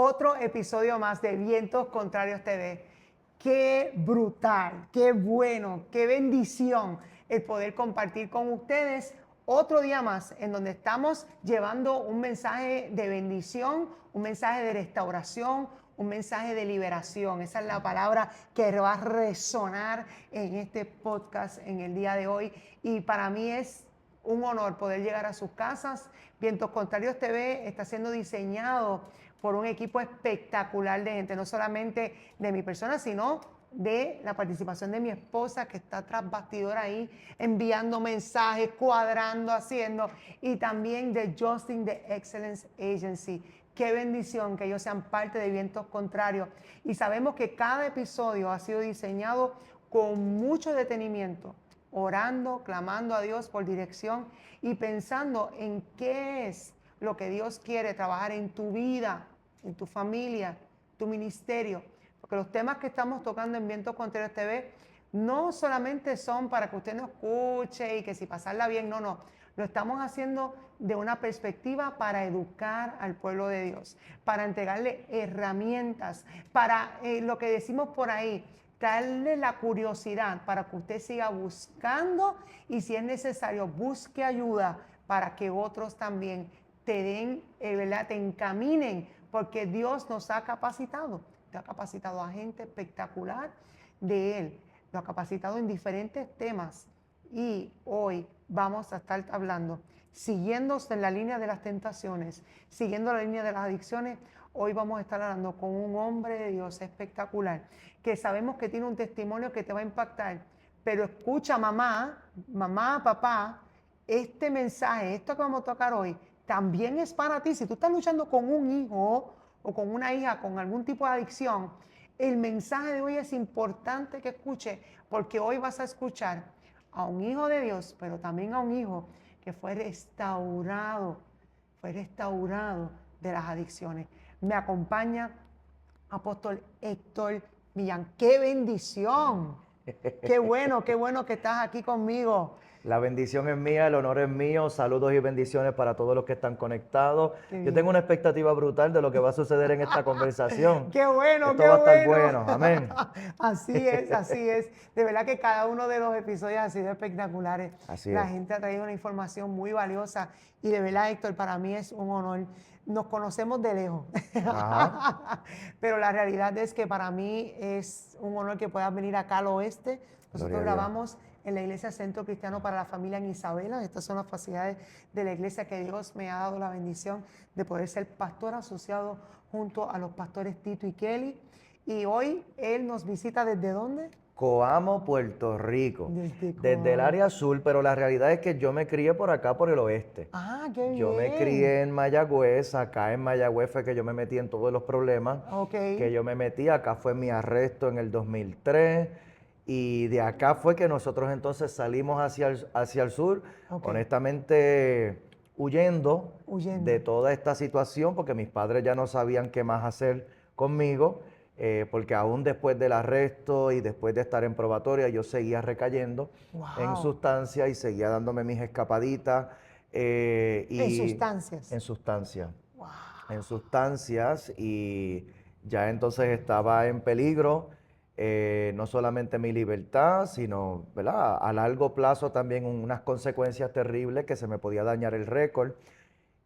otro episodio más de Vientos Contrarios TV. Qué brutal, qué bueno, qué bendición el poder compartir con ustedes otro día más en donde estamos llevando un mensaje de bendición, un mensaje de restauración, un mensaje de liberación. Esa es la palabra que va a resonar en este podcast en el día de hoy. Y para mí es un honor poder llegar a sus casas. Vientos Contrarios TV está siendo diseñado por un equipo espectacular de gente, no solamente de mi persona, sino de la participación de mi esposa, que está tras bastidor ahí, enviando mensajes, cuadrando, haciendo, y también de Justin de Excellence Agency. Qué bendición que ellos sean parte de Vientos Contrarios. Y sabemos que cada episodio ha sido diseñado con mucho detenimiento, orando, clamando a Dios por dirección y pensando en qué es lo que Dios quiere trabajar en tu vida, en tu familia, tu ministerio. Porque los temas que estamos tocando en Vientos Contrarios TV no solamente son para que usted nos escuche y que si pasarla bien, no. Lo estamos haciendo de una perspectiva para educar al pueblo de Dios, para entregarle herramientas, para lo que decimos por ahí, darle la curiosidad para que usted siga buscando y si es necesario busque ayuda para que otros también te den, ¿verdad? Te encaminen, porque Dios nos ha capacitado. Te ha capacitado a gente espectacular de Él. Lo ha capacitado en diferentes temas. Y hoy vamos a estar hablando, siguiendo en la línea de las tentaciones, siguiendo la línea de las adicciones. Hoy vamos a estar hablando con un hombre de Dios espectacular, que sabemos que tiene un testimonio que te va a impactar. Pero escucha, mamá, papá, este mensaje, esto que vamos a tocar hoy, también es para ti. Si tú estás luchando con un hijo o con una hija con algún tipo de adicción, el mensaje de hoy es importante que escuche, porque hoy vas a escuchar a un hijo de Dios, pero también a un hijo que fue restaurado de las adicciones. Me acompaña Apóstol Héctor Millán. ¡Qué bendición! Qué bueno que estás aquí conmigo. La bendición es mía, el honor es mío. Saludos y bendiciones para todos los que están conectados. Yo tengo una expectativa brutal de lo que va a suceder en esta conversación. ¡Qué bueno, Esto qué va a estar bueno! bueno, amén. Así es, así es. De verdad que cada uno de los episodios ha sido espectaculares. Así La es. gente ha traído una información muy valiosa y de verdad, Héctor, para mí es un honor. Nos conocemos de lejos, Ajá. pero la realidad es que para mí es un honor que puedas venir acá al oeste. Gloria Nosotros a Dios. grabamos en la Iglesia Centro Cristiano para la Familia en Isabela. Estas son las facilidades de la iglesia que Dios me ha dado la bendición de poder ser pastor asociado junto a los pastores Tito y Kelly. Y hoy él nos visita ¿desde dónde? Coamo, Puerto Rico. Desde el Coamo. área sur, pero la realidad es que yo me crié por acá, por el oeste. Ah, qué Yo me bien. crié en Mayagüez, acá en Mayagüez fue que yo me metí en todos los problemas Ok. que yo me metí. Acá fue mi arresto en el 2003 y de acá fue que nosotros entonces salimos hacia el sur, Ok. honestamente huyendo Huyendo. de toda esta situación porque mis padres ya no sabían qué más hacer conmigo, porque aún después del arresto y después de estar en probatoria yo seguía recayendo en Wow. sustancias y seguía dándome mis escapaditas. En Y sustancias. en sustancias, Wow. y ya entonces estaba en peligro, no solamente mi libertad, sino, ¿verdad? A largo plazo también unas consecuencias terribles que se me podía dañar el récord.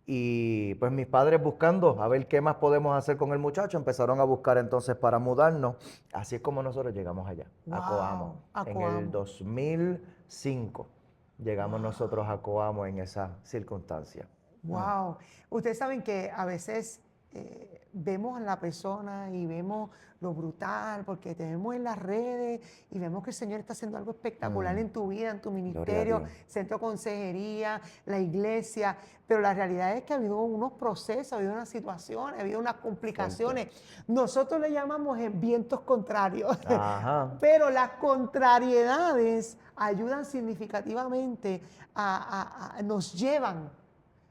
Y pues mis padres buscando a ver qué más podemos hacer con el muchacho, empezaron a buscar entonces para mudarnos. Así es como nosotros llegamos allá, a Coamo. Wow. A En el Coamo. 2005 llegamos nosotros a Coamo en esa circunstancia. Wow. Ustedes saben que a veces vemos a la persona y vemos lo brutal, porque te vemos en las redes y vemos que el Señor está haciendo algo espectacular Mm, en tu vida, en tu Gloria a ministerio, Dios. centro de consejería, la iglesia, pero la realidad es que ha habido unos procesos, ha habido unas situaciones, ha habido unas Fuerte. complicaciones. Nosotros le llamamos vientos contrarios, Ajá. pero las contrariedades ayudan significativamente nos llevan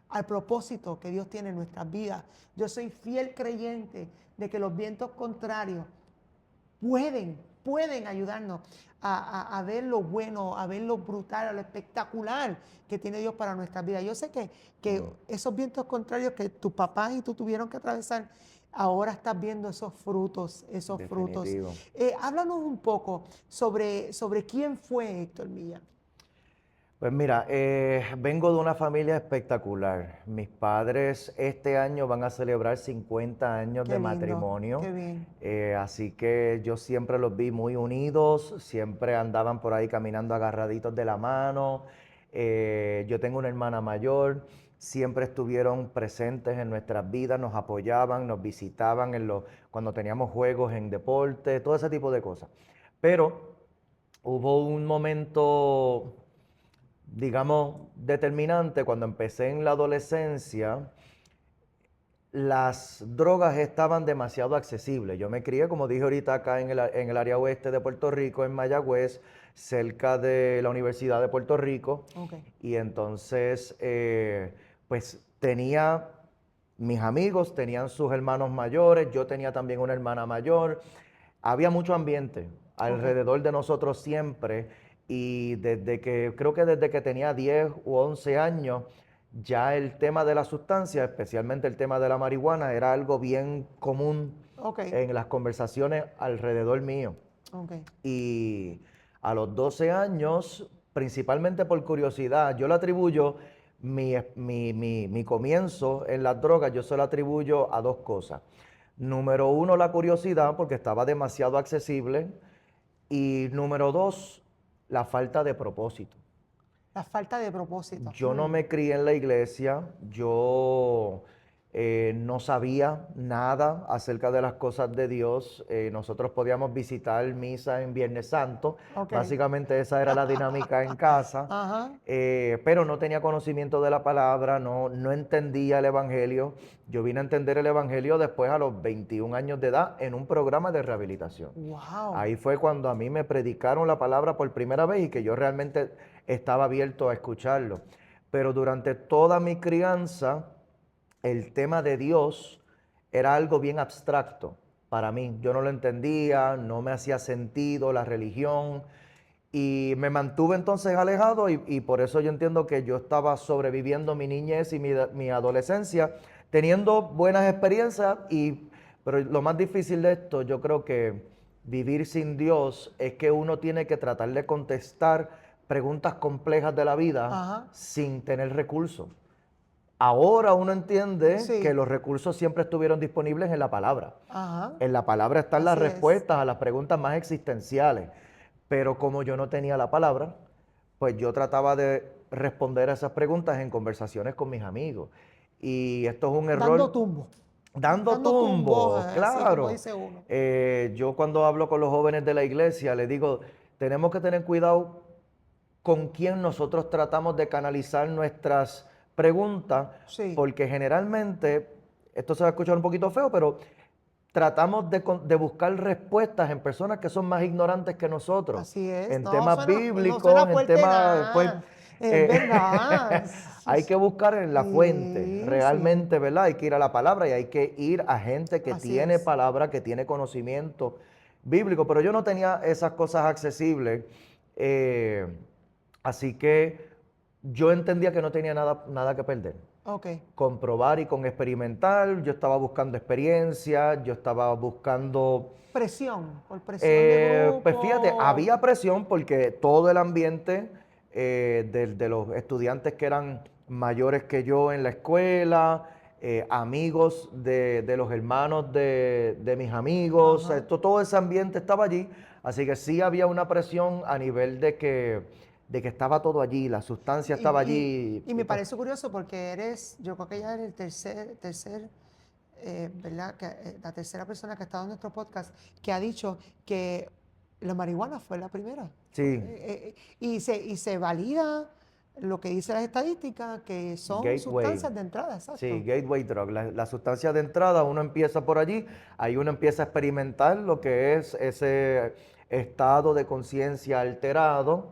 al propósito que Dios tiene en nuestras vidas. Yo soy fiel creyente de que los vientos contrarios pueden pueden ayudarnos a ver lo bueno, a ver lo brutal, a lo espectacular que tiene Dios para nuestras vidas. Yo sé que esos vientos contrarios que tus papás y tú tuvieron que atravesar, ahora estás viendo esos frutos, esos frutos. Definitivo. Háblanos un poco sobre quién fue Héctor Millán. Pues mira, vengo de una familia espectacular. Mis padres este año van a celebrar 50 años Qué de lindo, matrimonio, qué bien. así que yo siempre los vi muy unidos, siempre andaban por ahí caminando agarraditos de la mano. Yo tengo una hermana mayor, siempre estuvieron presentes en nuestras vidas, nos apoyaban, nos visitaban cuando teníamos juegos en deporte, todo ese tipo de cosas. Pero hubo un momento, digamos, determinante cuando empecé en la adolescencia. Las drogas estaban demasiado accesibles. Yo me crié, como dije ahorita, acá en el área oeste de Puerto Rico, en Mayagüez, cerca de la Universidad de Puerto Rico. Ok. Y entonces, pues tenía mis amigos, tenían sus hermanos mayores, yo tenía también una hermana mayor. Había mucho ambiente Ok. alrededor de nosotros siempre. Y creo que desde que tenía 10 u 11 años, ya el tema de la sustancia, especialmente el tema de la marihuana, era algo bien común Ok. en las conversaciones alrededor mío. Ok. Y a los 12 años, principalmente por curiosidad, yo le atribuyo mi comienzo en las drogas, yo se lo atribuyo a dos cosas. Número uno, la curiosidad, porque estaba demasiado accesible. Y número dos, la falta de propósito. La falta de propósito. Yo no me crié en la iglesia, yo no sabía nada acerca de las cosas de Dios. Nosotros podíamos visitar misa en Viernes Santo, Ok. básicamente esa era la dinámica en casa, Ajá. pero no tenía conocimiento de la palabra, no entendía el Evangelio. Yo vine a entender el Evangelio después a los 21 años de edad en un programa de rehabilitación. Wow. Ahí fue cuando a mí me predicaron la palabra por primera vez y que yo realmente estaba abierto a escucharlo. Pero durante toda mi crianza, el tema de Dios era algo bien abstracto para mí. Yo no lo entendía, no me hacía sentido la religión y me mantuve entonces alejado y por eso yo entiendo que yo estaba sobreviviendo mi niñez y mi adolescencia, teniendo buenas experiencias, pero lo más difícil de esto, yo creo que vivir sin Dios es que uno tiene que tratar de contestar preguntas complejas de la vida Ajá. sin tener recursos. Ahora uno entiende que Sí. los recursos siempre estuvieron disponibles en la palabra. Ajá. En la palabra están las Así es. respuestas a las preguntas más existenciales. Pero como yo no tenía la palabra, pues yo trataba de responder a esas preguntas en conversaciones con mis amigos. Y esto es un Dando error. tumbo. Dando Dando tumbos, tumbos, así como claro. dice uno. Yo cuando hablo con los jóvenes de la iglesia, les digo, tenemos que tener cuidado con quién nosotros tratamos de canalizar nuestras preguntas, Sí. porque generalmente, esto se va a escuchar un poquito feo, pero tratamos de buscar respuestas en personas que son más ignorantes que nosotros, Así es. en temas No suena bíblicos, en fuerte temas, pues, nada. Es eh, verdad. hay que buscar en la fuente, Sí, sí. realmente, ¿verdad? Hay que ir a la palabra y hay que ir a gente que Así tiene es. palabra, que tiene conocimiento bíblico, pero yo no tenía esas cosas accesibles, eh, así que yo entendía que no tenía nada que perder. Ok. Comprobar y con experimentar, yo estaba buscando experiencia, yo estaba buscando, Presión. Por presión de pues fíjate, grupo. había presión porque todo el ambiente de los estudiantes que eran mayores que yo en la escuela, amigos de los hermanos de mis amigos, Ajá. todo ese ambiente estaba allí, así que sí había una presión a nivel de que estaba todo allí, la sustancia Y, estaba y- allí. y Y me pues, parece curioso porque yo creo que ya eres el ¿verdad? La tercera persona que ha estado en nuestro podcast que ha dicho que la marihuana fue la primera. sí, Y se valida lo que dice las estadísticas, que son gateway. sustancias de entrada, Sí, exacto. gateway drug. La sustancia de entrada, uno empieza por allí, ahí uno empieza a experimentar lo que es ese estado de conciencia alterado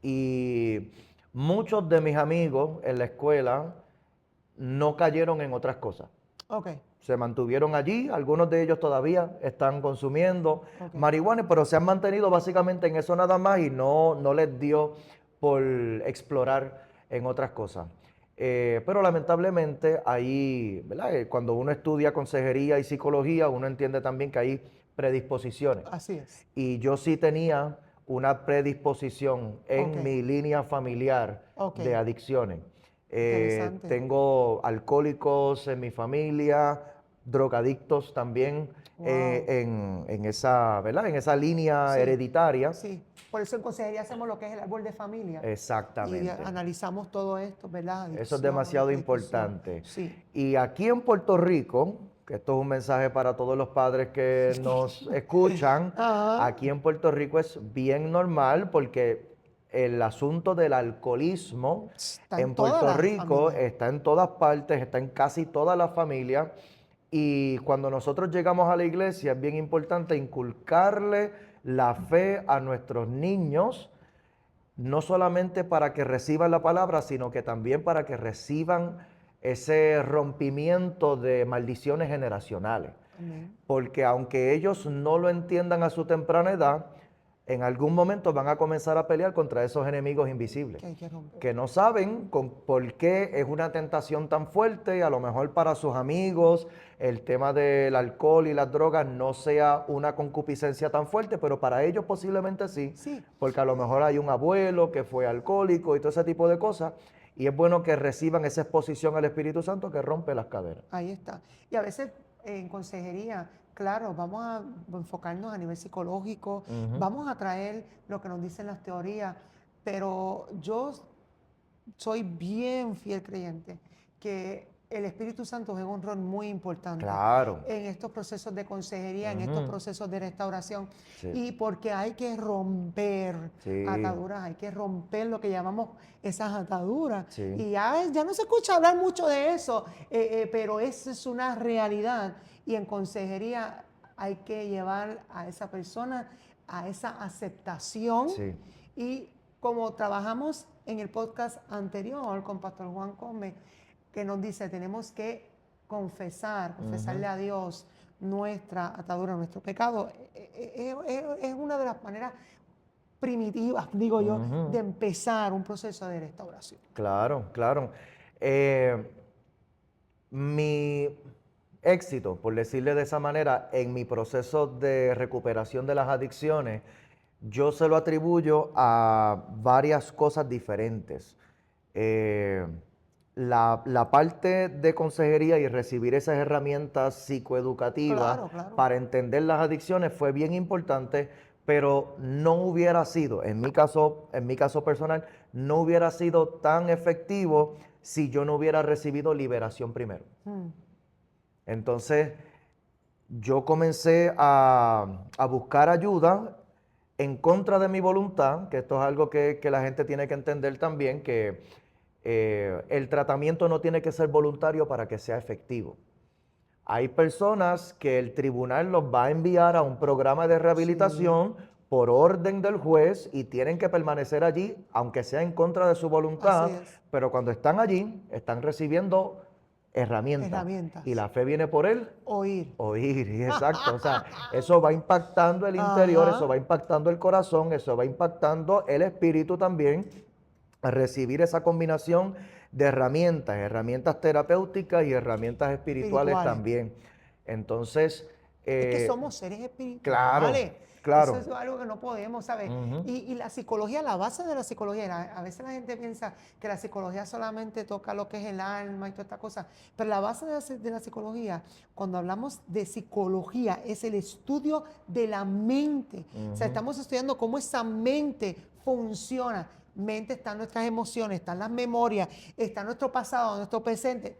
y muchos de mis amigos en la escuela no cayeron en otras cosas. Ok. se mantuvieron allí, algunos de ellos todavía están consumiendo Ok. marihuana, pero se han mantenido básicamente en eso nada más y no les dio por explorar en otras cosas. Pero lamentablemente ahí, ¿verdad? Cuando uno estudia consejería y psicología, uno entiende también que hay predisposiciones. Así es. Y yo sí tenía una predisposición Ok. en mi línea familiar Ok. de adicciones. Interesante. Tengo alcohólicos en mi familia, drogadictos también Wow. en esa, ¿verdad? En esa línea Sí, hereditaria. sí. Por eso en consejería hacemos lo que es el árbol de familia y Exactamente. analizamos todo esto, ¿verdad? Eso es Adicción, demasiado predisposición. importante. Sí. Y aquí en Puerto Rico, que esto es un mensaje para todos los padres que nos escuchan, Ajá. aquí en Puerto Rico es bien normal porque el asunto del alcoholismo Está en en todas Puerto las Rico familias. está en todas partes, está en casi todas las familias. Y cuando nosotros llegamos a la iglesia es bien importante inculcarle la fe a nuestros niños, no solamente para que reciban la palabra, sino que también para que reciban ese rompimiento de maldiciones generacionales. Amén. Porque aunque ellos no lo entiendan a su temprana edad, en algún momento van a comenzar a pelear contra esos enemigos invisibles, Que hay que romper. que no saben por qué es una tentación tan fuerte, a lo mejor para sus amigos el tema del alcohol y las drogas no sea una concupiscencia tan fuerte, pero para ellos posiblemente sí, Sí, porque a lo mejor hay un abuelo que fue alcohólico y todo ese tipo de cosas, y es bueno que reciban esa exposición al Espíritu Santo que rompe las cadenas. ahí está. Y a veces en consejería, claro, vamos a enfocarnos a nivel psicológico, Ujú. vamos a traer lo que nos dicen las teorías, pero yo soy bien fiel creyente que el Espíritu Santo juega un rol muy importante Claro. en estos procesos de consejería, en estos Ujú. procesos de restauración, Sí. y porque hay que romper Sí. ataduras, hay que romper lo que llamamos esas ataduras. Sí. Y ya no se escucha hablar mucho de eso, pero eso es una realidad. Y en consejería hay que llevar a esa persona a esa aceptación Sí. y como trabajamos en el podcast anterior con Pastor Juan Come, que nos dice, tenemos que confesarle a Dios nuestra atadura, nuestro pecado, es una de las maneras primitivas, digo yo, Ujú. de empezar un proceso de restauración. Claro, claro. Eh, Mi éxito, por decirle de esa manera, en mi proceso de recuperación de las adicciones, yo se lo atribuyo a varias cosas diferentes. Eh, la parte de consejería y recibir esas herramientas psicoeducativas Claro, claro. para entender las adicciones fue bien importante, pero no hubiera sido, en mi caso personal, no hubiera sido tan efectivo si yo no hubiera recibido liberación primero. Mm, Entonces, yo comencé a buscar ayuda en contra de mi voluntad, que esto es algo que la gente tiene que entender también, que el tratamiento no tiene que ser voluntario para que sea efectivo. Hay personas que el tribunal los va a enviar a un programa de sí, rehabilitación por orden del juez y tienen que permanecer allí, aunque sea en contra de su así voluntad, es. pero cuando están allí, están recibiendo herramientas. Y Herramientas. la fe viene por él Oír. oír, y exacto. O sea, eso va impactando el interior, eso Ajá. va impactando el corazón, eso va impactando el espíritu también, a recibir esa combinación de herramientas, herramientas terapéuticas y herramientas espirituales Espirituales. también. Entonces, Es que somos seres claro, espirituales. Eso claro. es algo que no podemos, ¿sabes? Ujú. Y la psicología, la base de la psicología, a veces la gente piensa que la psicología solamente toca lo que es el alma y toda esta cosa, pero la base de la psicología, cuando hablamos de psicología, es el estudio de la mente. O sea, estamos estudiando cómo esa mente funciona. Mente están nuestras emociones, están las memorias, está nuestro pasado, nuestro presente.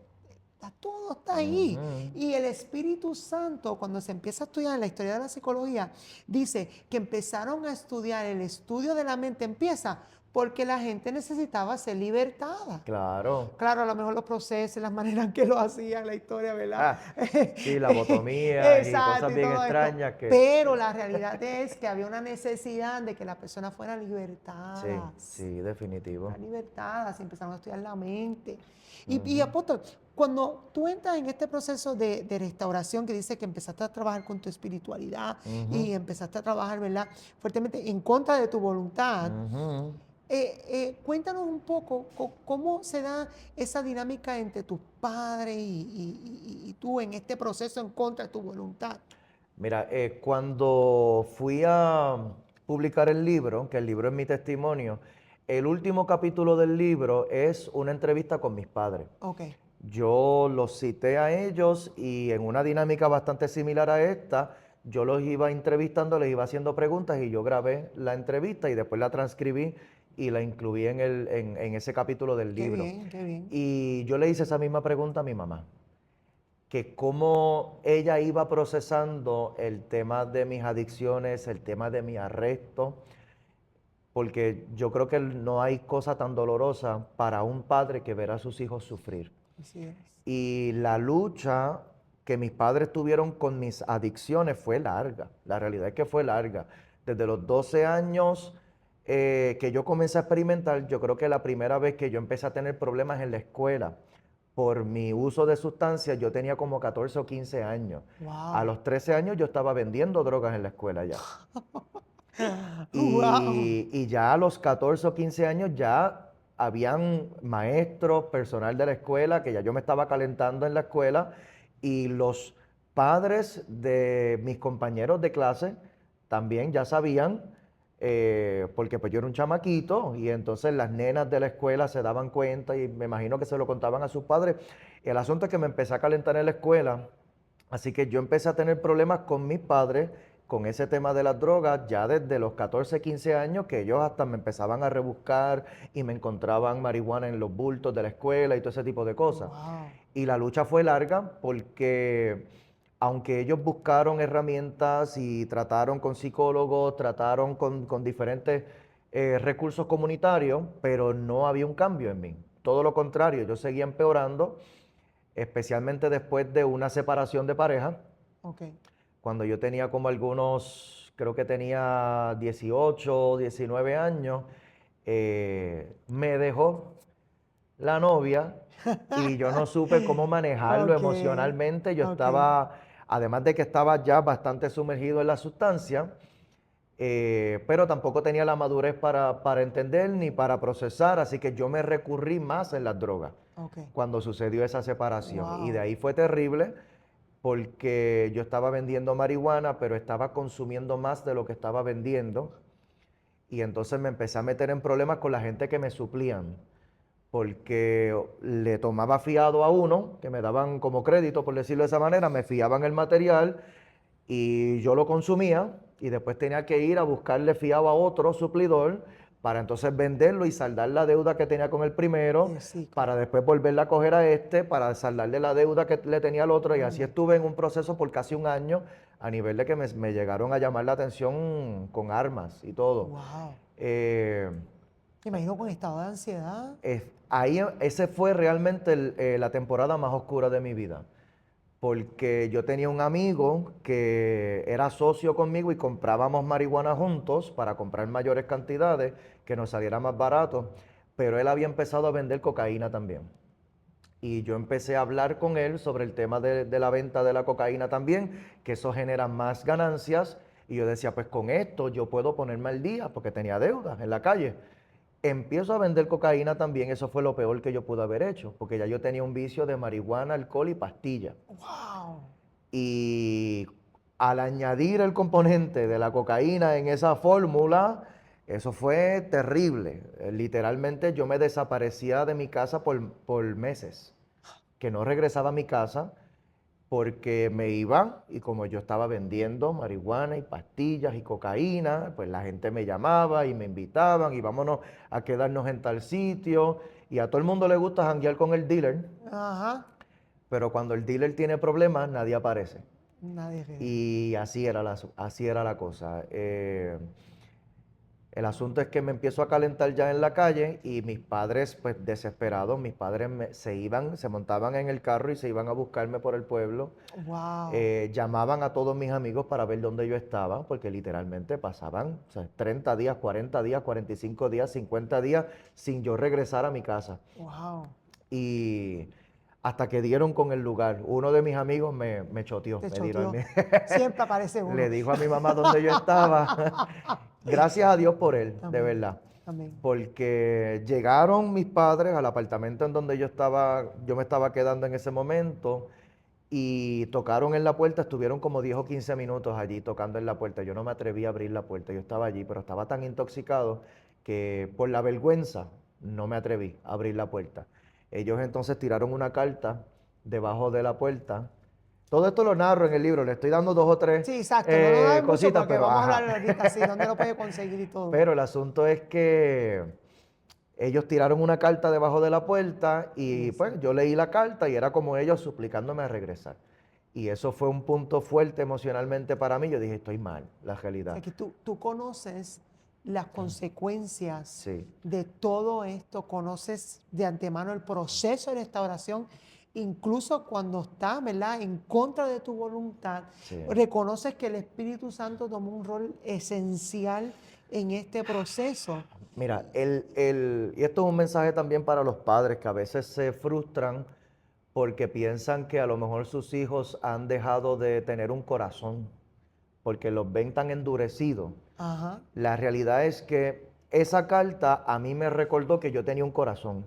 Todo está ahí. Ujú. Y el Espíritu Santo, cuando se empieza a estudiar en la historia de la psicología, dice que empezaron a estudiar, el estudio de la mente empieza porque la gente necesitaba ser libertada. Claro. Claro, a lo mejor los procesos, las maneras en que lo hacían, la historia, ¿verdad? Ah, sí, lobotomías y Exacto, cosas y bien todo esto. extrañas que... Pero la realidad es que había una necesidad de que las personas fueran Sí, libertadas. sí, definitivo. Libertadas y empezaron a estudiar la mente. Y apóstol, Cuando tú entras en este proceso de restauración que dice que empezaste a trabajar con tu espiritualidad Ujú, y empezaste a trabajar, ¿verdad? Fuertemente en contra de tu voluntad, ujú. cuéntanos un poco cómo se da esa dinámica entre tus padres y tú en este proceso en contra de tu voluntad. Mira, cuando fui a publicar el libro, que el libro es mi testimonio, el último capítulo del libro es una entrevista con mis padres. Ok, Yo los cité a ellos y en una dinámica bastante similar a esta, yo los iba entrevistando, les iba haciendo preguntas y yo grabé la entrevista y después la transcribí y la incluí en ese capítulo del qué libro. bien, qué bien. Y yo le hice esa misma pregunta a mi mamá, que cómo ella iba procesando el tema de mis adicciones, el tema de mi arresto, porque yo creo que no hay cosa tan dolorosa para un padre que ver a sus hijos sufrir. Así es. Y la lucha que mis padres tuvieron con mis adicciones fue larga. La realidad es que fue larga. Desde los 12 años que yo comencé a experimentar, yo creo que la primera vez que yo empecé a tener problemas en la escuela por mi uso de sustancias, yo tenía como 14 o 15 años. A Wow. los 13 años yo estaba vendiendo drogas en la escuela ya. Wow. Y ya a los 14 o 15 años ya habían maestros, personal de la escuela, que ya yo me estaba calentando en la escuela, y los padres de mis compañeros de clase también ya sabían, porque pues yo era un chamaquito, y entonces las nenas de la escuela se daban cuenta y me imagino que se lo contaban a sus padres. El asunto es que me empecé a calentar en la escuela, así que yo empecé a tener problemas con mis padres con ese tema de las drogas ya desde los 14, 15 años, que ellos hasta me empezaban a rebuscar y me encontraban marihuana en los bultos de la escuela y todo ese tipo de cosas. Wow. Y la lucha fue larga porque aunque ellos buscaron herramientas y trataron con psicólogos, trataron con diferentes recursos comunitarios, pero no había un cambio en mí. Todo lo contrario, yo seguía empeorando, especialmente después de una separación de pareja Ok. cuando yo tenía como algunos, creo que tenía 18, 19 años, me dejó la novia y yo no supe cómo manejarlo Ok. emocionalmente. Yo Ok. estaba, además de que estaba ya bastante sumergido en la sustancia, pero tampoco tenía la madurez para entender ni para procesar, así que yo me recurrí más en las drogas Ok. cuando sucedió esa separación. Y de Wow. ahí fue terrible porque yo estaba vendiendo marihuana, pero estaba consumiendo más de lo que estaba vendiendo. Y entonces me empecé a meter en problemas con la gente que me suplían, porque le tomaba fiado a uno, que me daban como crédito, por decirlo de esa manera, me fiaban el material y yo lo consumía y después tenía que ir a buscarle fiado a otro suplidor para entonces venderlo y saldar la deuda que tenía con el primero, El ciclo. para después volverla a coger a este, para saldarle la deuda que le tenía al otro y Oh así my estuve en God. un proceso por casi un año a nivel de que me llegaron a llamar la atención con armas y todo. Wow. Eh, Me imagino con estado de ansiedad. ahí ese fue realmente la temporada más oscura de mi vida porque yo tenía un amigo que era socio conmigo y comprábamos marihuana juntos para comprar mayores cantidades, que nos saliera más barato, pero él había empezado a vender cocaína también. Y yo empecé a hablar con él sobre el tema de la venta de la cocaína también, que eso genera más ganancias. Y yo decía, pues con esto yo puedo ponerme al día porque tenía deudas en la calle. Empiezo a vender cocaína también, eso fue lo peor que yo pude haber hecho, porque ya yo tenía un vicio de marihuana, alcohol y pastillas. Wow. Y al añadir el componente de la cocaína en esa fórmula, eso fue terrible. Literalmente yo me desaparecía de mi casa por meses, que no regresaba a mi casa porque me iba y como yo estaba vendiendo marihuana y pastillas y cocaína, pues la gente me llamaba y me invitaban y vámonos a quedarnos en tal sitio. Y a todo el mundo le gusta janguear con el dealer, Ajá. pero cuando el dealer tiene problemas, nadie aparece. Nadie regresa. Y así era la cosa. El asunto es que me empiezo a calentar ya en la calle y mis padres, pues desesperados, mis padres se iban, se montaban en el carro y se iban a buscarme por el pueblo. Wow. Llamaban a todos mis amigos para ver dónde yo estaba, porque literalmente pasaban, o sea, 30 días, 40 días, 45 días, 50 días sin yo regresar a mi casa. Wow. Y hasta que dieron con el lugar. Uno de mis amigos me choteó, Te me tiró. choteó. Siempre aparece uno. Le dijo a mi mamá dónde yo estaba. Gracias a Dios por él, de Amén. verdad. Amén. Porque llegaron mis padres al apartamento en donde yo me estaba quedando en ese momento y tocaron en la puerta, estuvieron como 10 o 15 minutos allí tocando en la puerta. Yo no me atreví a abrir la puerta, yo estaba allí, pero estaba tan intoxicado que por la vergüenza no me atreví a abrir la puerta. Ellos entonces tiraron una carta debajo de la puerta. Todo esto lo narro en el libro, le estoy dando dos o tres Sí, exacto. No nos da mucho cositas, porque pero vamos a ajá. hablar ahorita, sí, dónde lo puede conseguir y todo. Pero el asunto es que ellos tiraron una carta debajo de la puerta y Sí. pues yo leí la carta y era como ellos suplicándome a regresar. Y eso fue un punto fuerte emocionalmente para mí. Yo dije, estoy mal, la O realidad. sea, que tú conoces las consecuencias Sí, de todo esto, conoces de antemano el proceso de restauración, incluso cuando estás, ¿verdad?, en contra de tu voluntad, sí. reconoces que el Espíritu Santo tomó un rol esencial en este proceso. Mira, y esto es un mensaje también para los padres que a veces se frustran porque piensan que a lo mejor sus hijos han dejado de tener un corazón, porque los ven tan endurecidos. Ajá. La realidad es que esa carta a mí me recordó que yo tenía un corazón,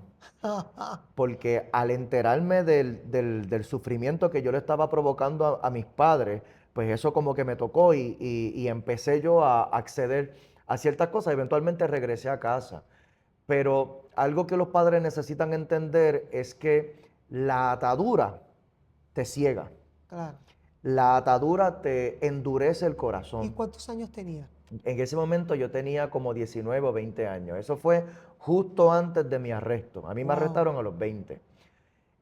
porque al enterarme del sufrimiento que yo le estaba provocando a mis padres, pues eso como que me tocó y empecé yo a acceder a ciertas cosas. Eventualmente regresé a casa. Pero algo que los padres necesitan entender es que la atadura te ciega, Claro. la atadura te endurece el ¿Y corazón. cuántos años tenía? En ese momento yo tenía como 19 o 20 años. Eso fue justo antes de mi arresto. A mí me Wow. arrestaron a los 20.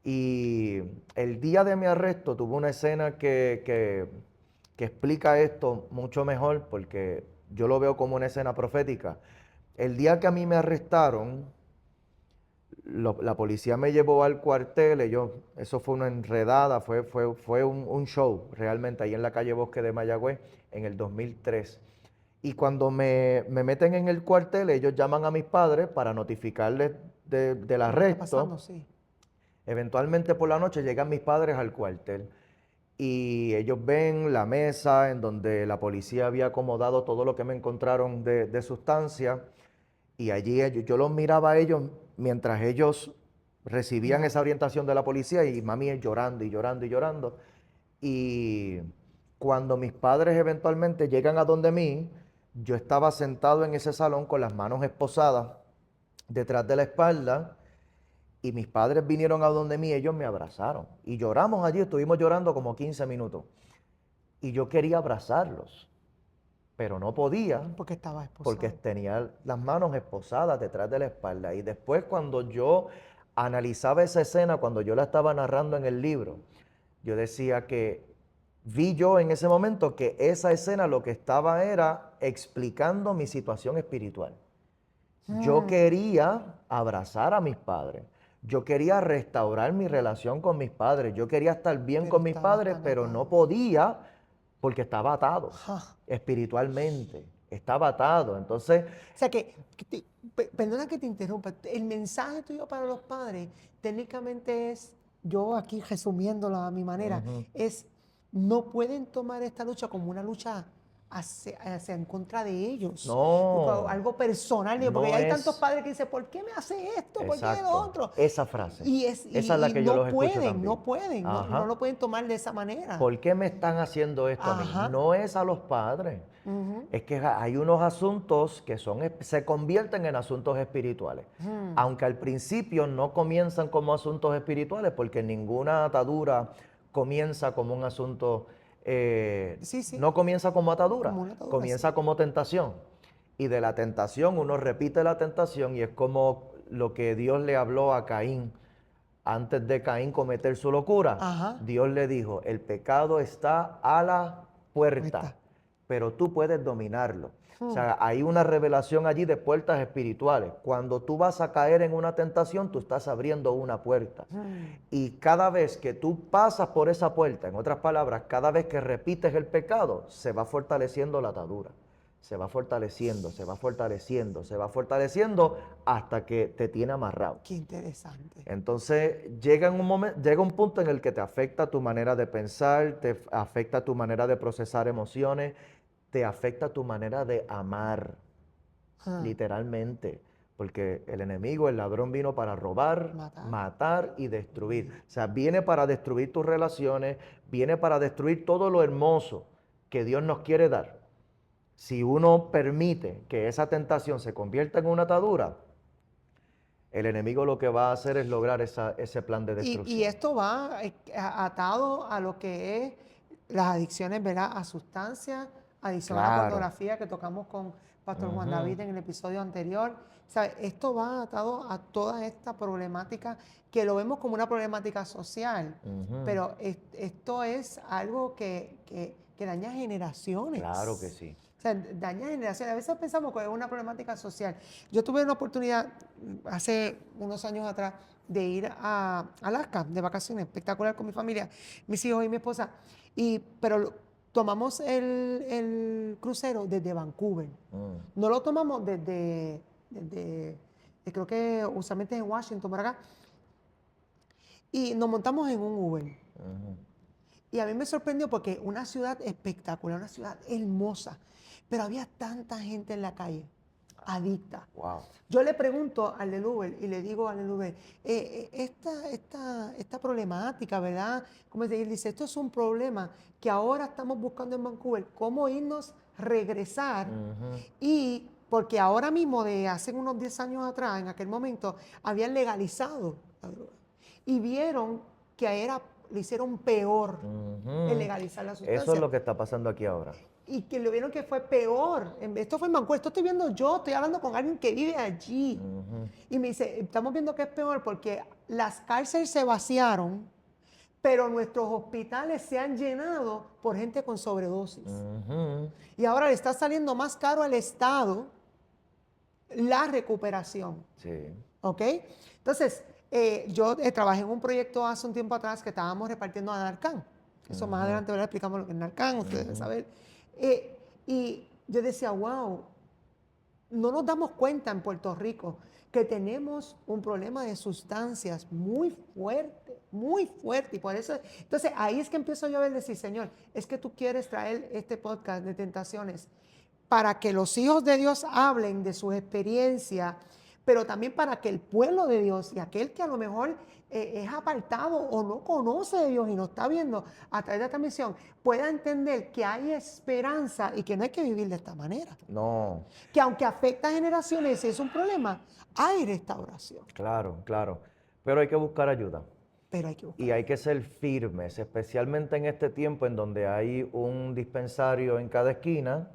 Y el día de mi arresto tuve una escena que explica esto mucho mejor porque yo lo veo como una escena profética. El día que a mí me arrestaron, la policía me llevó al cuartel, eso fue una enredada, fue un show realmente ahí en la calle Bosque de Mayagüez en el 2003. Y cuando me meten en el cuartel, ellos llaman a mis padres para notificarles del ¿Qué es lo que está pasando? arresto. Sí. Eventualmente por la noche llegan mis padres al cuartel y ellos ven la mesa en donde la policía había acomodado todo lo que me encontraron de sustancia y allí yo los miraba a ellos mientras ellos recibían esa Wow. orientación de la policía y mami llorando y llorando y llorando. Y cuando mis padres eventualmente llegan a donde mí, yo estaba sentado en ese salón con las manos esposadas detrás de la espalda y mis padres vinieron a donde mí, ellos me abrazaron y lloramos allí, estuvimos llorando como 15 minutos y yo quería abrazarlos, pero no podía Porque estaba porque esposado. tenía las manos esposadas detrás de la espalda. Y después cuando yo analizaba esa escena, cuando yo la estaba narrando en el libro, yo decía que vi yo en ese momento que esa escena lo que estaba era explicando mi situación espiritual. Yo Mm, quería abrazar a mis padres. Yo quería restaurar mi relación con mis padres. Yo quería estar bien pero con mis estaba padres, tan pero no atado. podía porque estaba atado Ja. espiritualmente. Estaba atado. Entonces, O sea perdona que te interrumpa, el mensaje tuyo para los padres técnicamente es, yo aquí resumiéndolo a mi manera, ujú, es no pueden tomar esta lucha como una lucha en contra de ellos, no, algo personal, porque no hay tantos es padres que dicen, ¿por qué me hace esto? ¿Por qué lo exacto. otro? Esa frase. Esa es la Y que yo no los escucho pueden, también. no pueden, no Ajá. lo pueden tomar de esa manera. ¿Por qué me están haciendo esto a mí? Ajá. No es a los padres. Ujú, Es que hay unos asuntos que se convierten en asuntos espirituales. ujú. Aunque al principio no comienzan como asuntos espirituales, porque ninguna atadura comienza como un asunto, Sí, sí, no comienza como atadura, como una atadura, sí. comienza como tentación. Y de la tentación uno repite la tentación y es como lo que Dios le habló a Caín antes de Caín cometer su locura. Ajá. Dios le dijo, el pecado está a la Ahí puerta, está. pero tú puedes dominarlo. O Hmm. sea, hay una revelación allí de puertas espirituales. Cuando tú vas a caer en una tentación, tú estás abriendo una puerta. Hmm. Y cada vez que tú pasas por esa puerta, en otras palabras, cada vez que repites el pecado, se va fortaleciendo la atadura. se va fortaleciendo, se va fortaleciendo, se va fortaleciendo hasta que te tiene amarrado. Qué interesante. Entonces llega un punto en el que te afecta tu manera de pensar, te afecta tu manera de procesar emociones, te afecta tu manera de amar, Ah, literalmente. Porque el enemigo, el ladrón, vino para robar, matar. matar y destruir. O sea, viene para destruir tus relaciones, viene para destruir todo lo hermoso que Dios nos quiere dar. Si uno permite que esa tentación se convierta en una atadura, el enemigo lo que va a hacer es lograr ese plan de Y destrucción. esto va atado a lo que es las adicciones, ¿verdad? A sustancias, adicción a la Claro. pornografía que tocamos con Pastor Juan Ujú, David en el episodio anterior. ¿Sabe? Esto va atado a toda esta problemática que lo vemos como una problemática social, ujú. pero esto es algo que daña generaciones. Claro que sí. O sea, daña generaciones. A veces pensamos que es una problemática social. Yo tuve una oportunidad hace unos años atrás de ir a Alaska de vacaciones, espectacular con mi familia, mis hijos y mi esposa. Pero tomamos el crucero desde Vancouver. Mm, No lo tomamos creo que usualmente en Washington, por acá. Y nos montamos en un Uber. ujú. Y a mí me sorprendió porque una ciudad espectacular, una ciudad hermosa, pero había tanta gente en la calle, adicta. Wow. Yo le pregunto al del Uber y le digo al del Uber, esta problemática, ¿verdad? Como él dice, esto es un problema que ahora estamos buscando en Vancouver, cómo irnos, regresar Ujú, y porque ahora mismo, de hace unos 10 años atrás, en aquel momento, habían legalizado la droga y vieron que le hicieron peor el ujú. legalizar la Eso es sustancia lo que está pasando aquí ahora. y que lo vieron que fue peor. Esto fue en Vancouver, esto estoy viendo yo, estoy hablando con alguien que vive allí. Ujú. Y me dice, estamos viendo que es peor porque las cárceles se vaciaron, pero nuestros hospitales se han llenado por gente con sobredosis. Ujú. Y ahora le está saliendo más caro al Estado la recuperación. Sí. ¿Ok? Entonces, yo trabajé en un proyecto hace un tiempo atrás que estábamos repartiendo a Narcan. Eso más Ujú, adelante, ¿verdad? Explicamos lo que es Narcan, ustedes deben ujú. saber. Y yo decía, wow, no nos damos cuenta en Puerto Rico que tenemos un problema de sustancias muy fuerte. Y por eso, entonces ahí es que empiezo yo a ver, decir, Señor, es que tú quieres traer este podcast de tentaciones para que los hijos de Dios hablen de sus experiencias, pero también para que el pueblo de Dios y aquel que a lo mejor es apartado o no conoce de Dios y no está viendo a través de esta misión, pueda entender que hay esperanza y que no hay que vivir de esta manera. No, Que aunque afecta a generaciones y es un problema, hay restauración, claro, claro. Pero hay que buscar ayuda. pero hay que Y buscar hay ayuda. que ser firmes, especialmente en este tiempo en donde hay un dispensario en cada esquina.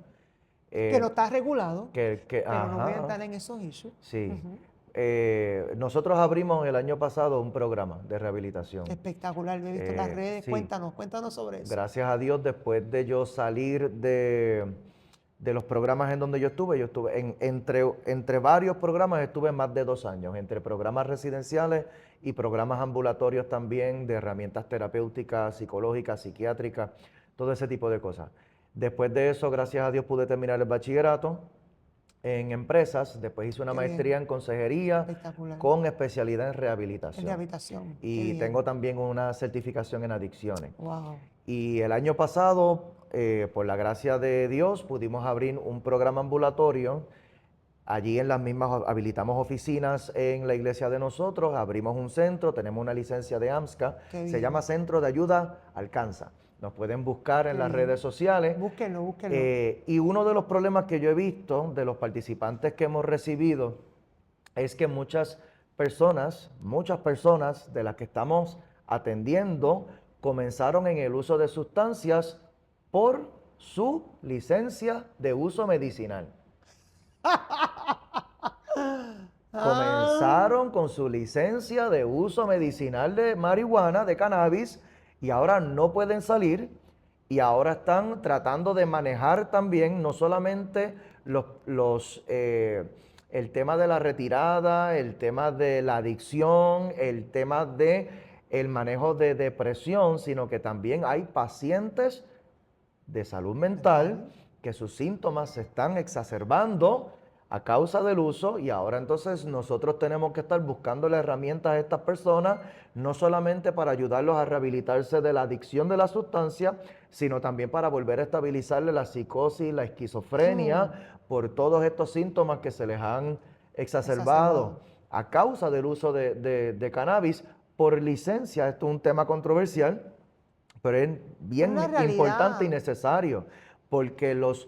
Que no eh, está regulado, pero no voy a ajá, entrar en esos issues. sí. Ujú. Nosotros abrimos el año pasado un programa de rehabilitación. Espectacular, lo he visto en las redes. Sí, Cuéntanos sobre eso. gracias a Dios, después de yo salir de los programas en donde yo estuve entre varios programas, estuve más de 2 años, entre programas residenciales y programas ambulatorios también, de herramientas terapéuticas, psicológicas, psiquiátricas, todo ese tipo de cosas. Después de eso, gracias a Dios, pude terminar el bachillerato en empresas, después hice una Qué bien, maestría en consejería espectacular. con especialidad en En rehabilitación. rehabilitación, qué Y bien. tengo también una certificación en adicciones. Wow, Y el año pasado, por la gracia de Dios, pudimos abrir un programa ambulatorio. Allí en las mismas habilitamos oficinas en la iglesia de nosotros, abrimos un centro, tenemos una licencia de AMSCA, qué se llama bien, Centro de Ayuda Alcanza. Nos pueden buscar en qué las redes bien. sociales. Búsquenlo, búsquenlo. Y uno de los problemas que yo he visto de los participantes que hemos recibido es que muchas personas de las que estamos atendiendo comenzaron en el uso de sustancias por su licencia de uso medicinal. Ah, Comenzaron con su licencia de uso medicinal de marihuana, de cannabis, y ahora no pueden salir y ahora están tratando de manejar también no solamente el tema de la retirada, el tema de la adicción, el tema de el manejo de depresión, sino que también hay pacientes de salud mental mental. que sus síntomas se están exacerbando a causa del uso y ahora entonces nosotros tenemos que estar buscando las herramientas a estas personas, no solamente para ayudarlos a rehabilitarse de la adicción de la sustancia, sino también para volver a estabilizarle la psicosis, la esquizofrenia, por todos estos síntomas que se les han exacerbado a causa del uso de cannabis por licencia. Esto es un tema controversial, pero es bien Una importante y realidad. necesario, porque los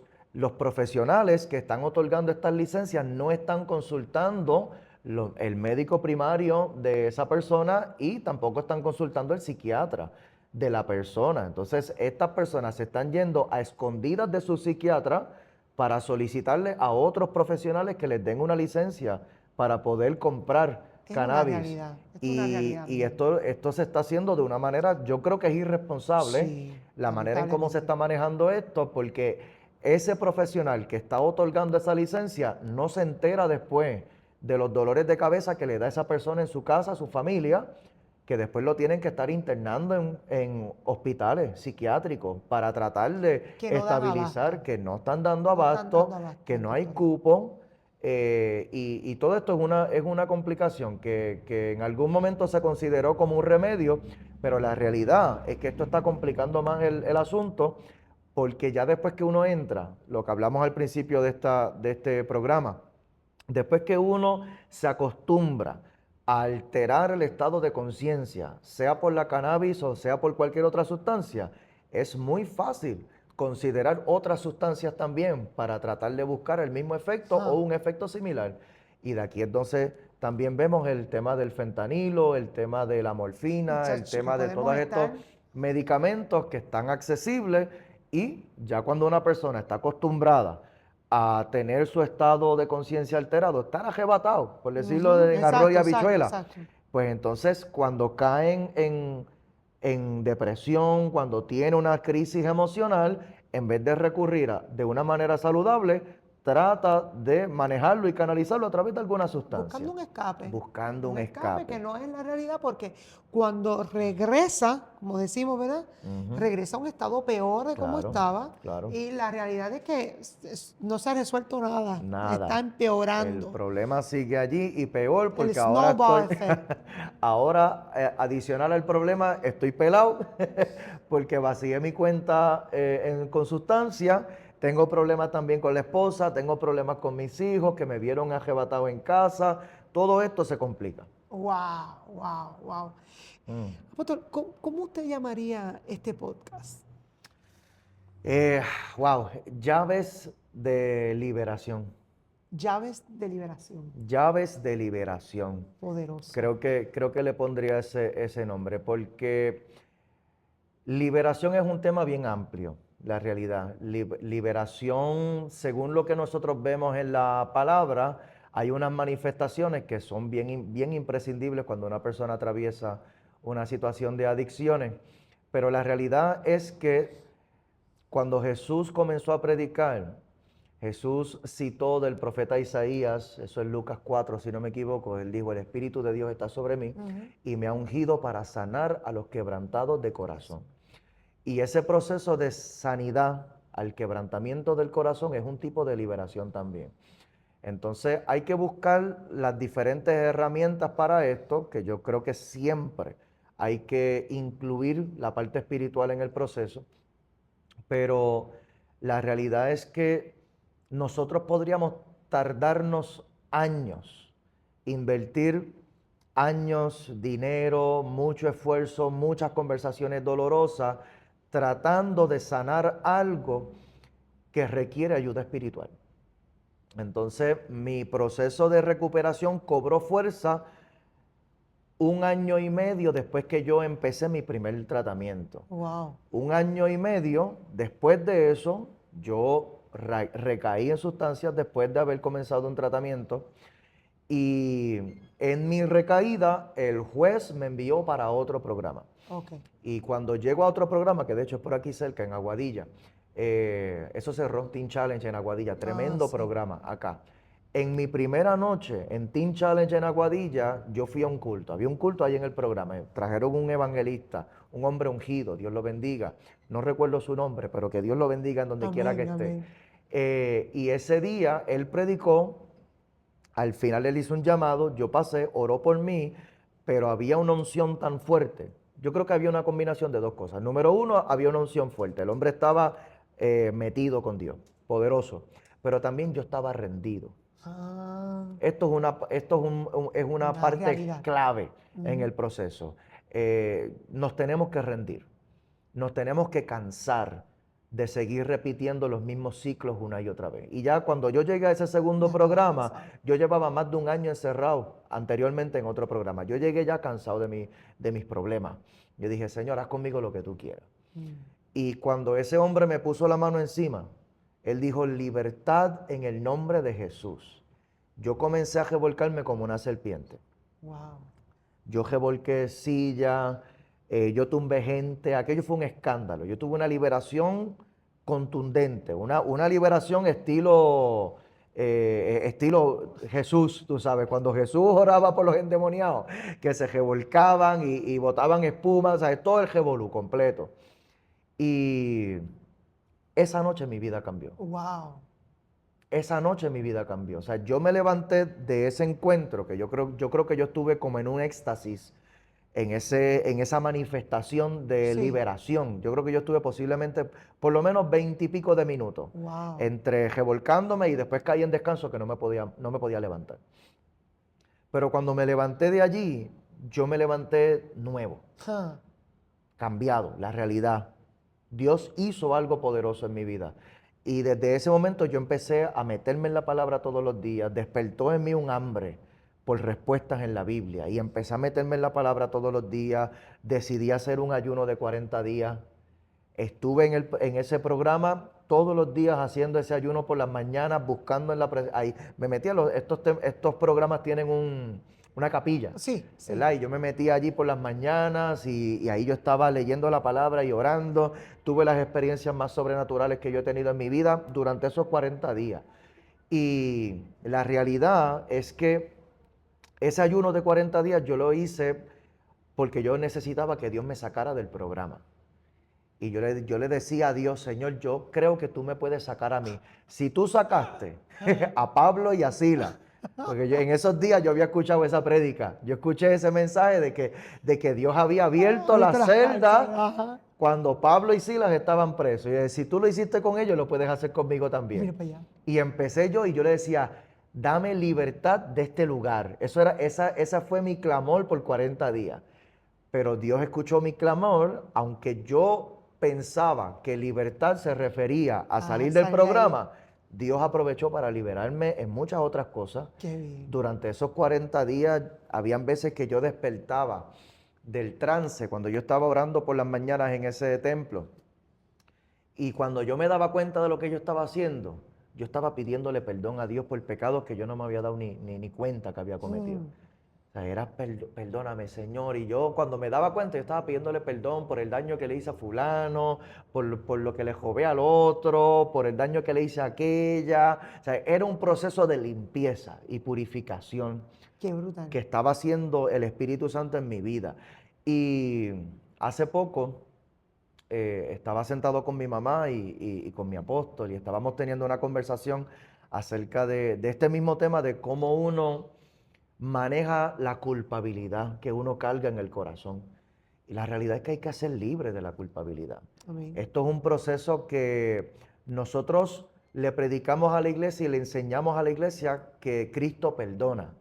profesionales que están otorgando estas licencias no están consultando el médico primario de esa persona y tampoco están consultando el psiquiatra de la persona. Entonces, estas personas se están yendo a escondidas de su psiquiatra para solicitarle a otros profesionales que les den una licencia para poder comprar Es una cannabis. realidad. Es una realidad. Y esto se está haciendo de una manera, yo creo que es irresponsable, Sí, la manera en cómo se lamentablemente. está manejando esto, porque ese profesional que está otorgando esa licencia no se entera después de los dolores de cabeza que le da esa persona en su casa, a su familia, que después lo tienen que estar internando en hospitales psiquiátricos para tratar de Que no dan estabilizar, abasto. que no están dando No están abasto, dando abasto, que no hay doctor. cupo. Y todo esto es una complicación que en algún momento se consideró como un remedio, pero la realidad es que esto está complicando más el asunto, porque ya después que uno entra, lo que hablamos al principio de este programa, después que uno se acostumbra a alterar el estado de conciencia, sea por la cannabis o sea por cualquier otra sustancia, es muy fácil considerar otras sustancias también para tratar de buscar el mismo efecto o Ah, un efecto similar. Y de aquí entonces también vemos el tema del fentanilo, el tema de la morfina, el muchacho, que tema de podemos todos estos estar. medicamentos que están accesibles y ya cuando una persona está acostumbrada a tener su estado de conciencia alterado, estar arrebatado, por decirlo Ujú, en arroz y exacto, exacto, habichuela, exacto. pues entonces cuando caen en depresión, cuando tiene una crisis emocional, en vez de recurrir de una manera saludable, trata de manejarlo y canalizarlo a través de alguna sustancia, Buscando un escape. buscando un Un escape que escape. no es la realidad porque cuando regresa, como decimos, ¿verdad? Ujú, Regresa a un estado peor de como claro, estaba claro. y la realidad es que no se ha resuelto nada, está Nada. El empeorando. problema sigue allí y peor El porque ahora snowball estoy, effect. ahora adicional al problema, estoy pelado porque vacié mi cuenta con sustancia, tengo problemas también con la esposa, tengo problemas con mis hijos que me vieron arrebatado en casa, todo esto se complica. Wow, wow, wow. Mm. Pastor, ¿cómo usted llamaría este podcast? Eh, wow, llaves de liberación, Llaves de liberación. llaves de liberación. Poderoso. Creo que le pondría ese nombre, porque liberación es un tema bien amplio, la realidad. Liberación, según lo que nosotros vemos en la palabra, hay unas manifestaciones que son bien imprescindibles cuando una persona atraviesa una situación de adicciones, pero la realidad es que cuando Jesús comenzó a predicar, Jesús citó del profeta Isaías, eso es Lucas 4, si no me equivoco, él dijo, el Espíritu de Dios está sobre mí Ujú. y me ha ungido para sanar a los quebrantados de corazón. Y ese proceso de sanidad al quebrantamiento del corazón es un tipo de liberación también. Entonces hay que buscar las diferentes herramientas para esto, que yo creo que siempre hay que incluir la parte espiritual en el proceso, pero la realidad es que nosotros podríamos tardarnos años, invertir años, dinero, mucho esfuerzo, muchas conversaciones dolorosas, tratando de sanar algo que requiere ayuda espiritual. Entonces, mi proceso de recuperación cobró fuerza 1 año y medio después que yo empecé mi primer tratamiento. Wow. 1 año y medio después de eso, yo recaí en sustancias después de haber comenzado un tratamiento y en mi recaída el juez me envió para otro programa. Ok. Y cuando llego a otro programa, que de hecho es por aquí cerca, en Aguadilla, eso cerró Teen Challenge en Aguadilla, Ah, tremendo sí. programa acá. En mi primera noche en Teen Challenge en Aguadilla, yo fui a un culto. Había un culto ahí en el programa. Trajeron un evangelista, un hombre ungido, Dios lo bendiga. No recuerdo su nombre, pero que Dios lo bendiga en donde quiera que Amén, esté. amén. Y ese día él predicó, al final él hizo un llamado, yo pasé, oró por mí, pero había una unción tan fuerte. Yo creo que había una combinación de dos cosas. Número uno, había una unción fuerte. El hombre estaba metido con Dios, poderoso, pero también yo estaba rendido. Ah, Esto es una una parte realidad. clave en Ujú. el proceso. Nos tenemos que rendir, nos tenemos que cansar de seguir repitiendo los mismos ciclos una y otra vez. Y ya cuando yo llegué a ese segundo Ya estaba programa, cansado. yo llevaba más de un año encerrado anteriormente en otro programa. Yo llegué ya cansado de mis problemas. Yo dije, Señor, haz conmigo lo que tú quieras. Mm. Y cuando ese hombre me puso la mano encima, él dijo, libertad en el nombre de Jesús. Yo comencé a revolcarme como una serpiente. Wow. Yo revolqué silla, yo tumbé gente, aquello fue un escándalo. Yo tuve una liberación contundente, una liberación estilo Jesús, tú sabes, cuando Jesús oraba por los endemoniados, que se revolcaban y botaban espuma, o sea, todo el revolú completo. Y esa noche mi vida cambió. Wow. Esa noche mi vida cambió. O sea, yo me levanté de ese encuentro, que yo creo que yo estuve como en un éxtasis, en esa manifestación de Sí. liberación. Yo creo que yo estuve posiblemente por lo menos 20 y pico de minutos, Wow. entre revolcándome y después caí en descanso que no me podía levantar. Pero cuando me levanté de allí, yo me levanté nuevo, Huh. cambiado, la realidad. Dios hizo algo poderoso en mi vida. Y desde ese momento yo empecé a meterme en la palabra todos los días. Despertó en mí un hambre por respuestas en la Biblia. Y empecé a meterme en la palabra todos los días. Decidí hacer un ayuno de 40 días. Estuve en ese programa todos los días haciendo ese ayuno por las mañanas, buscando en ahí me metí estos programas tienen una capilla, Sí, sí. ¿verdad? Y yo me metí allí por las mañanas y ahí yo estaba leyendo la palabra y orando. Tuve las experiencias más sobrenaturales que yo he tenido en mi vida durante esos 40 días. Y la realidad es que ese ayuno de 40 días yo lo hice porque yo necesitaba que Dios me sacara del programa. Y yo le decía a Dios, Señor, yo creo que tú me puedes sacar a mí. Si tú sacaste a Pablo y a Silas, porque en esos días yo había escuchado esa prédica, yo escuché ese mensaje de que Dios había Ah, abierto la ¿viste las cárceles? celda Ajá. cuando Pablo y Silas estaban presos. Y yo decía, si tú lo hiciste con ellos, lo puedes hacer conmigo Mira también. para allá. Y empecé yo y yo le decía, dame libertad de este lugar. Esa fue mi clamor por 40 días. Pero Dios escuchó mi clamor, aunque yo pensaba que libertad se refería a Ah, salir del salir de ahí. programa, Dios aprovechó para liberarme en muchas otras cosas. Qué bien. Durante esos 40 días, habían veces que yo despertaba del trance cuando yo estaba orando por las mañanas en ese templo. Y cuando yo me daba cuenta de lo que yo estaba haciendo, yo estaba pidiéndole perdón a Dios por pecados que yo no me había dado ni cuenta que había cometido. Mm. O sea, era perdóname, Señor. Y yo cuando me daba cuenta, yo estaba pidiéndole perdón por el daño que le hice a fulano, por lo que le robé al otro, por el daño que le hice a aquella. O sea, era un proceso de limpieza y purificación Qué brutal. que estaba haciendo el Espíritu Santo en mi vida. Y hace poco estaba sentado con mi mamá y con mi apóstol y estábamos teniendo una conversación acerca de este mismo tema de cómo uno maneja la culpabilidad que uno carga en el corazón. Y la realidad es que hay que ser libre de la culpabilidad. Amén. Esto es un proceso que nosotros le predicamos a la iglesia y le enseñamos a la iglesia que Cristo perdona.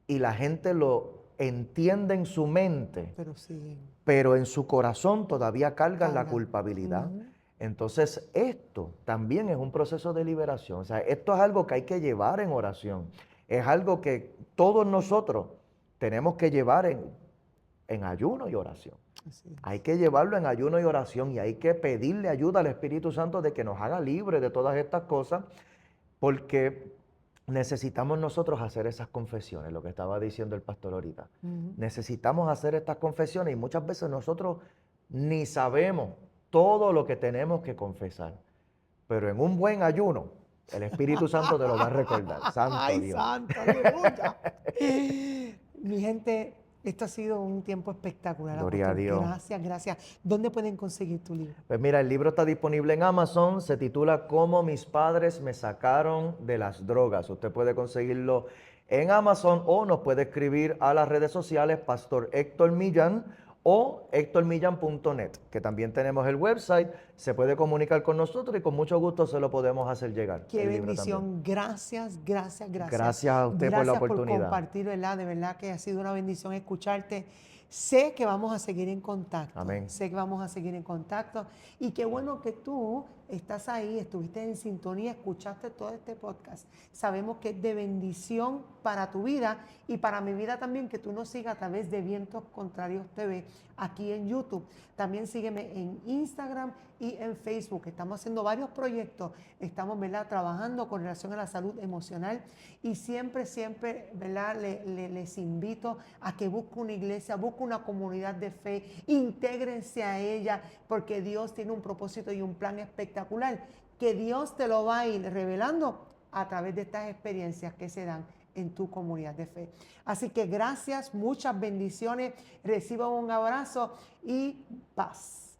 Y la gente lo entiende en su mente, Pero siguen. pero en su corazón todavía cargan la Cargan. culpabilidad. Ujú. Entonces, esto también es un proceso de liberación. O sea, esto es algo que hay que llevar en oración. Es algo que todos nosotros tenemos que llevar en ayuno y oración. Así es. Hay que llevarlo en ayuno y oración y hay que pedirle ayuda al Espíritu Santo de que nos haga libres de todas estas cosas, porque necesitamos nosotros hacer esas confesiones, lo que estaba diciendo el pastor ahorita. Ujú. Necesitamos hacer estas confesiones y muchas veces nosotros ni sabemos todo lo que tenemos que confesar. Pero en un buen ayuno, el Espíritu Santo te lo va a recordar. Santo Ay, Dios. santo, aleluya. Mi gente, Esto ha sido un tiempo espectacular, Gloria a apóstol. Dios. Gracias, gracias. ¿Dónde pueden conseguir tu libro? Pues mira, el libro está disponible en Amazon, se titula Cómo mis padres me sacaron de las drogas. Usted puede conseguirlo en Amazon o nos puede escribir a las redes sociales Pastor Héctor Millán o hectormillan.net, que también tenemos el website, se puede comunicar con nosotros y con mucho gusto se lo podemos hacer llegar. Qué el libro también. bendición. Gracias, gracias, gracias. Gracias a usted por la Gracias por oportunidad. compartir, ¿verdad? De verdad que ha sido una bendición escucharte. Sé que vamos a seguir en contacto. Amén. Sé que vamos a seguir en contacto. Y qué bueno que tú estás ahí, estuviste en sintonía, escuchaste todo este podcast. Sabemos que es de bendición para tu vida y para mi vida también, que tú nos sigas a través de Vientos Contrarios TV aquí en YouTube. También sígueme en Instagram y en Facebook. Estamos haciendo varios proyectos. Estamos, ¿verdad?, trabajando con relación a la salud emocional y siempre, siempre, ¿verdad?, les invito a que busquen una iglesia, busquen una comunidad de fe, intégrense a ella, porque Dios tiene un propósito y un plan espectacular que Dios te lo va a ir revelando a través de estas experiencias que se dan en tu comunidad de fe. Así que gracias, muchas bendiciones, reciban un abrazo y paz.